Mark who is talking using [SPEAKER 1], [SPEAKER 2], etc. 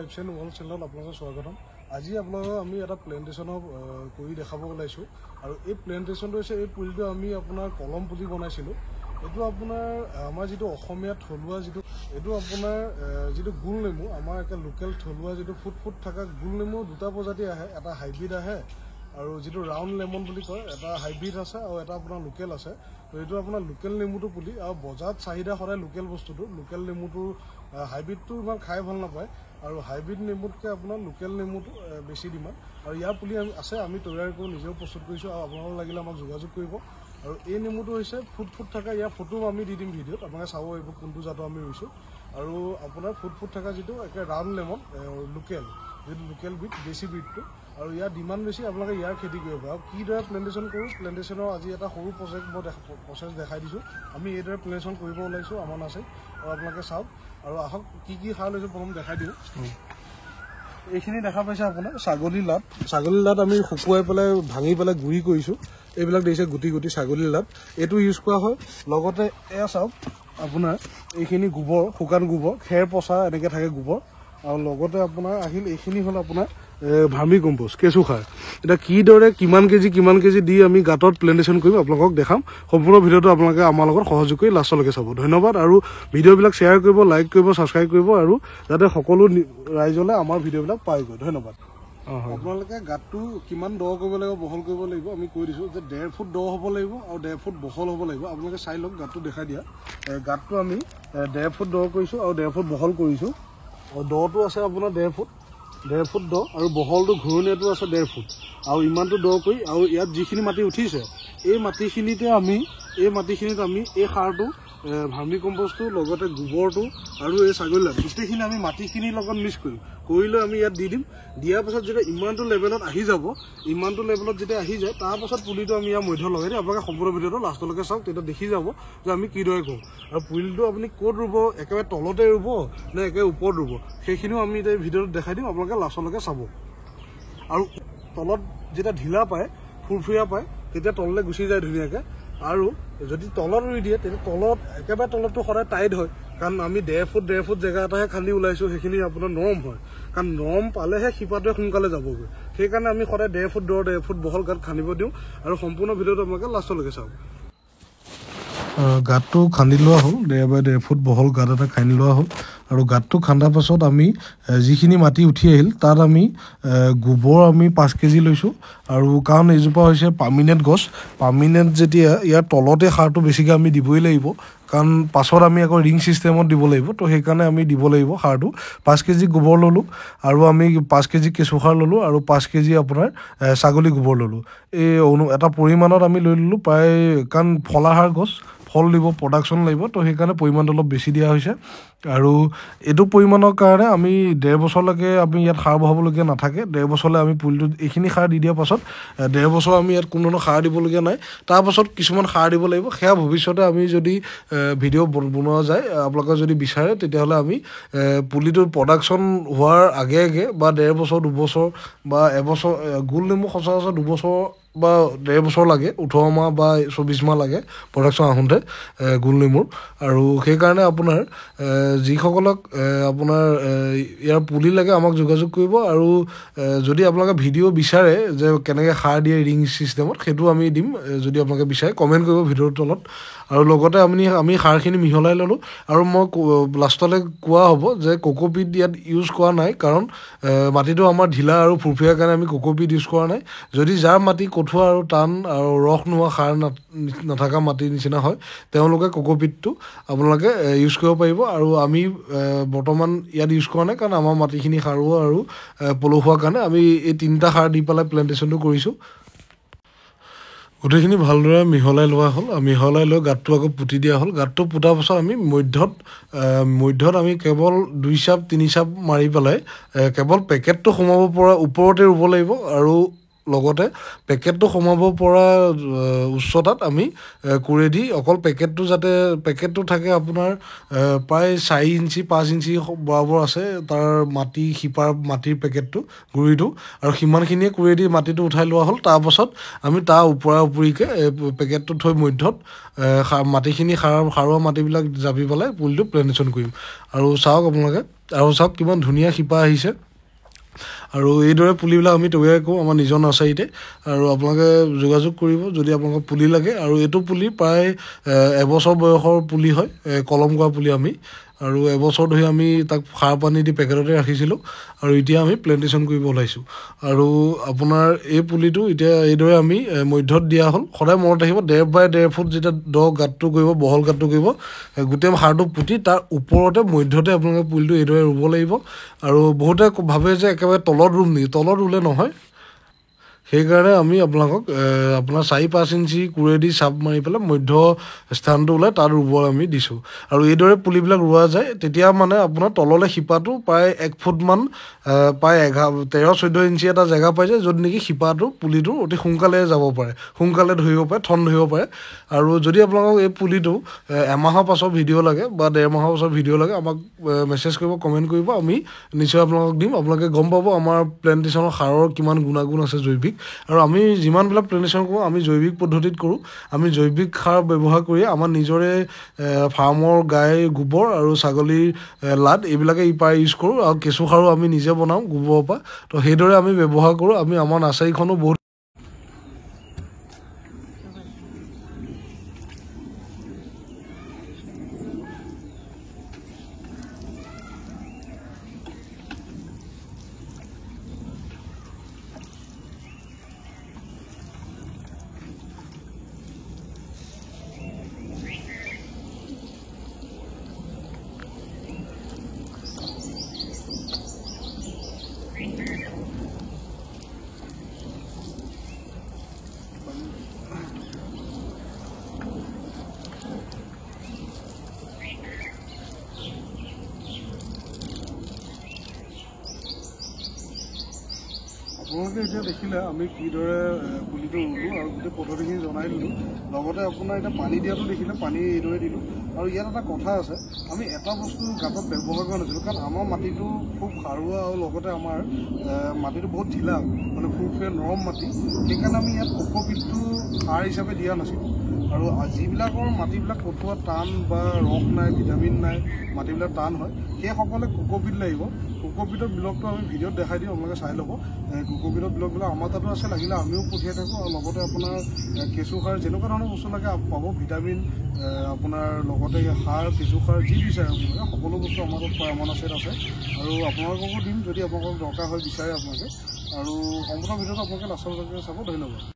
[SPEAKER 1] Lifestyle world চেনেলত আপোনালোকক স্বাগতম। আজি আপোনালোকক আমি এটা প্লেণ্টেশ্যন কৰি দেখাব ওলাইছোঁ আৰু এই প্লেণ্টেশ্যনটো হৈছে এই পুলিটো আমি আপোনাৰ কলম পুলি বনাইছিলোঁ। এইটো আপোনাৰ আমাৰ যিটো অসমীয়া থলুৱা এইটো আপোনাৰ যিটো গোল নেমু, আমাৰ একে লোকেল থলুৱা যিটো ফুট থকা গোল নেমু দুটা প্ৰজাতি আহে, এটা হাইব্ৰিড আহে আৰু যিটো ৰাউণ্ড লেমন বুলি কয় এটা হাইব্ৰিড আছে আৰু এটা আপোনাৰ লোকেল আছে। তো এইটো আপোনাৰ লোকেল নেমুটো পুলি আৰু বজাৰত চাহিদা সদায় লোকেল বস্তুটো, লোকেল নেমুটো হাইব্ৰিডটো ইমান খাই ভাল নাপায় আৰু হাইব্ৰিড নেমুতকৈ আপোনাৰ লোকেল নেমুটো বেছি ডিমাণ্ড। আৰু ইয়াৰ পুলি আছে, আমি তৈয়াৰ কৰি নিজেও প্ৰস্তুত কৰিছোঁ আৰু আপোনালোক লাগিলে আমাক যোগাযোগ কৰিব। আৰু এই নেমুটো হৈছে ফুট থকা, ইয়াৰ ফটো আমি দি দিম ভিডিঅ'ত, আপোনালোকে চাব এইবোৰ কোনটো জাতৰ আমি ৰুইছোঁ। আৰু আপোনাৰ ফুট থকা যিটো একে ৰাউণ্ড লেমন লোকেল, যিটো লোকেল ব্ৰিড দেশী ব্ৰিডটো, আৰু ইয়াৰ ডিমাণ্ড বেছি, আপোনালোকে ইয়াৰ খেতি কৰিব পাৰে। আৰু কিদৰে প্লেণ্টেশ্যন কৰোঁ, প্লেণ্টেশ্যনৰ আজি এটা সৰু প্ৰচেছ দেখাই দিছোঁ। আমি এইদৰে প্লেণ্টেশ্যন কৰিব ওলাইছোঁ আমাৰ নাৰ্চাৰীত, আৰু আপোনালোকে চাওক। আৰু আহক কি সাৰ লৈছোঁ প্ৰথম দেখাই দিওঁ। এইখিনি দেখা পাইছে আপোনাৰ ছাগলী লাট আমি শুকুৱাই পেলাই ভাঙি পেলাই গুড়ি কৰিছোঁ। এইবিলাক দেখিছে গুটি ছাগলীৰ লাট, এইটো ইউজ কৰা হয়। লগতে এয়া চাওক আপোনাৰ এইখিনি গোবৰ, শুকান গোবৰ, খেৰ পচা এনেকৈ থাকে গোবৰ। আৰু লগতে আপোনাৰ আহিল এইখিনি হ'ল আপোনাৰ ভাৰ্মি কম্প'ষ্ট, কেঁচু সাৰ। এতিয়া কিদৰে কিমান কেজি দি আমি গাঁতত প্লেণ্টেশ্যন কৰিম আপোনালোকক দেখাম। সম্পূৰ্ণ ভিডিঅ'টো আপোনালোকে আমাৰ লগত সহযোগ কৰি লাষ্টলৈকে চাব। ধন্যবাদ। আৰু ভিডিঅ'বিলাক শ্বেয়াৰ কৰিব, লাইক কৰিব, ছাবস্ক্ৰাইব কৰিব, আৰু যাতে সকলো ৰাইজলৈ আমাৰ ভিডিঅ'বিলাক পাইগৈ। ধন্যবাদ। আপোনালোকে গাঁতটো কিমান দ কৰিব লাগিব, বহল কৰিব লাগিব আমি কৈ দিছোঁ যে 1.5 ফুট দ হ'ব লাগিব আৰু 1.5 ফুট বহল হ'ব লাগিব। আপোনালোকে চাই লওক, গাঁতটো দেখাই দিয়া। গাঁতটো আমি 1.5 ফুট দ কৰিছোঁ আৰু 1.5 ফুট বহল কৰিছোঁ। আৰু দটো আছে আপোনাৰ 1.5 ফুট দ, আৰু বহলটো ঘূৰণীয়াটো আছে 1.5 ফুট। আৰু ইমানটো দ কৰি, আৰু ইয়াত যিখিনি মাটি উঠিছে এই মাটিখিনিত আমি এই সাৰটো, ভাৰ্মি কম্প'ষ্টটো, লগতে গোবৰটো আৰু এই ছাগলী লাট গোটেইখিনি আমি মাটিখিনিৰ লগত মিক্স কৰি লৈ আমি ইয়াত দি দিম। দিয়াৰ পাছত যেতিয়া ইমানটো লেভেলত আহি যাব, যেতিয়া আহি যায় তাৰপাছত পুলিটো আমি ইয়াৰ মধ্য লগাই দিম। আপোনালোকে সম্পূৰ্ণ ভিডিঅ'টো লাষ্টলৈকে চাওক, তেতিয়া দেখি যাব যে আমি কিদৰে কৰোঁ। আৰু পুলিটো আপুনি ক'ত ৰুব, একেবাৰে তলতে ৰুব নে একেবাৰে ওপৰত ৰুব, সেইখিনিও আমি এতিয়া ভিডিঅ'টোত দেখাই দিম, আপোনালোকে লাষ্টলৈকে চাব। আৰু তলত যেতিয়া ঢিলা পায়, ফুৰফুৰীয়া পায়, তেতিয়া তললৈ গুচি যায় ধুনীয়াকৈ। আৰু যদি তলত ৰুই দিয়ে তেতিয়া একেবাৰে তলতটো সদায় টাইট হয়, কাৰণ আমি 1.5 ফুট জেগা এটাহে খান্দি ওলাইছোঁ, সেইখিনি আপোনাৰ নৰম হয়, কাৰণ নৰম পালেহে শিপাটোৱে সোনকালে যাবগৈ। সেইকাৰণে আমি সদায় 1.5 ফুট দ, 1.5 ফুট বহল গাঁত খান্দিব দিওঁ। আৰু সম্পূৰ্ণ ভিডিঅ'টো আপোনালোকে লাষ্টলৈকে চাওক। গাঁতটো খান্দি লোৱা হ'ল, 1.5 ফুট বহল গাঁত এটা খান্দি লোৱা হ'ল। আৰু গাঁতটো খান্দাৰ পাছত আমি যিখিনি মাটি উঠি আহিল তাত আমি গোবৰ 5 কেজি লৈছোঁ। আৰু কাৰণ এইজোপা হৈছে পাৰ্মিনেণ্ট গছ, পাৰ্মিনেণ্ট যেতিয়া ইয়াৰ তলতে সাৰটো বেছিকৈ আমি দিবই লাগিব, কাৰণ পাছত আমি আকৌ ৰিং ছিষ্টেমত দিব লাগিব। তো সেইকাৰণে আমি দিব লাগিব সাৰটো। 5 কেজি গোবৰ ল'লোঁ, আৰু আমি 5 কেজি কেঁচু সাৰ ল'লোঁ, আৰু 5 কেজি আপোনাৰ ছাগলী গোবৰ ল'লোঁ। এই এটা পৰিমাণত আমি লৈ ল'লোঁ প্ৰায়, কাৰণ ফলাহাৰ গছ, ফল দিব, প্ৰডাকশ্যন লাগিব, তো সেইকাৰণে পৰিমাণটো অলপ বেছি দিয়া হৈছে। আৰু এইটো পৰিমাণৰ কাৰণে আমি 1.5 বছৰলৈকে আমি ইয়াত সাৰ বহাবলগীয়া নাথাকে। 1.5 বছৰলৈ আমি পুলিটোত এইখিনি সাৰ দি দিয়াৰ পাছত 1.5 বছৰ আমি ইয়াত কোনো ধৰণৰ সাৰ দিবলগীয়া নাই। তাৰপাছত কিছুমান সাৰ দিব লাগিব, সেয়া ভৱিষ্যতে আমি যদি ভিডিঅ' বনোৱা যায়, আপোনালোকে যদি বিচাৰে, তেতিয়াহ'লে আমি পুলিটোৰ প্ৰডাকশ্যন হোৱাৰ আগে বা 1.5 বছৰ, 2 বছৰ বা এবছৰ, গোল নেমু সচৰাচৰ 2 বছৰ বা 1.5 বছৰ লাগে, 18 মাহ বা 24 মাহ লাগে প্ৰডাকশ্যন আহোঁতে গোল নেমুৰ। আৰু সেইকাৰণে আপোনাৰ যিসকলক আপোনাৰ ইয়াৰ পুলি লাগে আমাক যোগাযোগ কৰিব। আৰু যদি আপোনালোকে ভিডিঅ' বিচাৰে যে কেনেকৈ সাৰ দিয়ে ৰিং ছিষ্টেমত, সেইটো আমি দিম। যদি আপোনালোকে বিচাৰে কমেণ্ট কৰিব ভিডিঅ'ৰ তলত। আৰু লগতে আমি সাৰখিনি মিহলাই ল'লোঁ। আৰু মই লাষ্টলৈ কোৱা হ'ব যে কোকোপিট ইয়াত ইউজ কৰা নাই, কাৰণ মাটিটো আমাৰ ঢিলা আৰু ফুৰফুৰীয়াৰ কাৰণে আমি কোকোপিট ইউজ কৰা নাই। যদি যাৰ মাটি কঠোৱা আৰু টান আৰু ৰস নোহোৱা, সাৰ নথকা মাটিৰ নিচিনা হয়, তেওঁলোকে কোকোপিটটো আপোনালোকে ইউজ কৰিব পাৰিব। আৰু আমি বৰ্তমান ইয়াত ইউজ কৰা নাই, কাৰণ আমাৰ মাটিখিনি সাৰুৱা আৰু পলসুৱাৰ কাৰণে আমি এই 3টা সাৰ দি পেলাই প্লেণ্টেশ্যনটো কৰিছোঁ। গোটেইখিনি ভালদৰে মিহলাই লোৱা হ'ল, মিহলাই লৈ গাঁতটো আকৌ পুতি দিয়া হ'ল। গাঁতটো পুতাৰ পাছত আমি মধ্যত আমি কেৱল 2 চাপ 3 চাপ মাৰি পেলাই কেৱল পেকেটটো সোমাব পৰা ওপৰতে ৰুব লাগিব। আৰু লগতে পেকেটটো সোমাব পৰা উচ্চতাত আমি কোৰেদি অকল পেকেটটো যাতে পেকেটটো থাকে আপোনাৰ প্ৰায় 4 ইঞ্চি 5 ইঞ্চি বৰাবৰ আছে তাৰ মাটিৰ পেকেটটো গুৰিটো আৰু সিমানখিনিয়ে কোৰেদি মাটিটো উঠাই লোৱা হ'ল। তাৰপাছত আমি তাৰ ওপৰা উপৰিকৈ পেকেটটো থৈ মধ্যত মাটিখিনি সাৰুৱা মাটিবিলাক জাপি পেলাই পুলিটো প্লেণ্টেশ্যন কৰিম। আৰু চাওক আপোনালোকে আৰু চাওক কিমান ধুনীয়া শিপা আহিছে। আৰু এইদৰে পুলিবিলাক আমি তৈয়াৰ কৰোঁ আমাৰ নিজৰ নাৰ্চাৰীতে। আৰু আপোনালোকে যোগাযোগ কৰিব যদি আপোনালোকৰ পুলি লাগে। আৰু এইটো পুলি প্ৰায় এবছৰ বয়সৰ পুলি হয়, কলম কৰা পুলি আমি। আৰু এবছৰ ধৰি আমি তাক সাৰ পানী দি পেকেটতে ৰাখিছিলোঁ আৰু এতিয়া আমি প্লেণ্টেশ্যন কৰিব ওলাইছোঁ। আৰু আপোনাৰ এই পুলিটো এতিয়া এইদৰে আমি মধ্যত দিয়া হ'ল। সদায় মনত ৰাখিব 1.5 বাই 1.5 ফুট যেতিয়া গাঁতটো কৰিব, বহল গাঁতটো কৰিব, গোটেই সাৰটো পুতি তাৰ ওপৰতে মধ্যতে আপোনালোকে পুলিটো এইদৰে ৰুব লাগিব। আৰু বহুতে ভাবে যে একেবাৰে তলত ৰুম নেকি, তলত ৰুলে নহয়। সেইকাৰণে আমি আপোনালোকক আপোনাৰ 4-5 ইঞ্চি কোৰেদি চাপ মাৰি পেলাই মধ্য স্থানটো ওলাই তাত ৰুব আমি দিছোঁ। আৰু এইদৰে পুলিবিলাক ৰোৱা যায় তেতিয়া মানে আপোনাৰ তললৈ শিপাটো প্ৰায় 1 ফুটমান প্ৰায় 13-14 ইঞ্চি এটা জেগা পাই যায়, য'ত নেকি পুলিটো অতি সোনকালে যাব পাৰে, সোনকালে ধৰিব পাৰে, ঠন ধৰিব পাৰে। আৰু যদি আপোনালোকক এই পুলিটো এমাহৰ পাছত ভিডিঅ' লাগে বা 1.5 মাহৰ পাছত ভিডিঅ' লাগে আমাক মেছেজ কৰিব, কমেণ্ট কৰিব, আমি নিশ্চয় আপোনালোকক দিম। আপোনালোকে গম পাব আমাৰ প্লেণ্টেশ্যনৰ সাৰৰ কিমান গুণাগুণ আছে জৈৱিক। আৰু আমি যিমানবিলাক প্লেণ্টেশ্যন কৰোঁ আমি জৈৱিক পদ্ধতিত কৰোঁ। আমি জৈৱিক সাৰ ব্যৱহাৰ কৰি আমাৰ নিজৰে ফাৰ্মৰ গাই গোবৰ আৰু ছাগলীৰ লাদ এইবিলাকে প্ৰায় ইউজ কৰোঁ। আৰু কেঁচু সাৰো আমি নিজে বনাওঁ গোবৰৰ পৰা। তো সেইদৰে আমি ব্যৱহাৰ কৰোঁ। আমি আমাৰ নাৰ্চাৰীখনো বহুত আপোনালোকে এতিয়া দেখিলে আমি কিদৰে পুলিটো ৰুলোঁ আৰু গোটেই পদ্ধতিখিনি জনাই দিলোঁ। লগতে আপোনাৰ এতিয়া পানী দিয়াটো দেখিলে, পানী এইদৰে দিলোঁ। আৰু ইয়াত এটা কথা আছে, আমি এটা বস্তু গাঁতত ব্যৱহাৰ কৰা নাছিলোঁ, কাৰণ আমাৰ মাটিটো খুব সাৰুৱা আৰু লগতে আমাৰ মাটিটো বহুত ঢিলা, মানে ফুৰফুৰীয়া নৰম মাটি। সেইকাৰণে আমি ইয়াত কোকোপিটটো সাৰ হিচাপে দিয়া নাছিলোঁ। আৰু যিবিলাকৰ মাটিবিলাক কঠোৱা টান বা ৰস নাই, ভিটামিন নাই, মাটিবিলাক টান হয়, সেইসকলে কোকোপিট লাগিব। কোকোপিটৰ ব্লগটো আমি ভিডিঅ'ত দেখাই দিওঁ, আপোনালোকে চাই ল'ব। কোকোপিটৰ ব্লগবিলাক আমাৰ তাতো আছে, লাগিলে আমিও পঠিয়াই থাকোঁ। আৰু লগতে আপোনাৰ কেঁচু সাৰ যেনেকুৱা ধৰণৰ বস্তু লাগে পাব, ভিটামিন আপোনাৰ লগতে সাৰ, কেঁচু সাৰ যি বিচাৰে আপোনালোকে সকলো বস্তু আমাৰ তাত আমাৰ নাৰ্চাৰীত আছে। আৰু আপোনালোককো দিম যদি আপোনালোকক দৰকাৰ হয় বিচাৰে আপোনালোকে। আৰু সম্পূৰ্ণ ভিডিঅ'টো আপোনালোকে লাষ্টলৈকে চাব। ধন্যবাদ।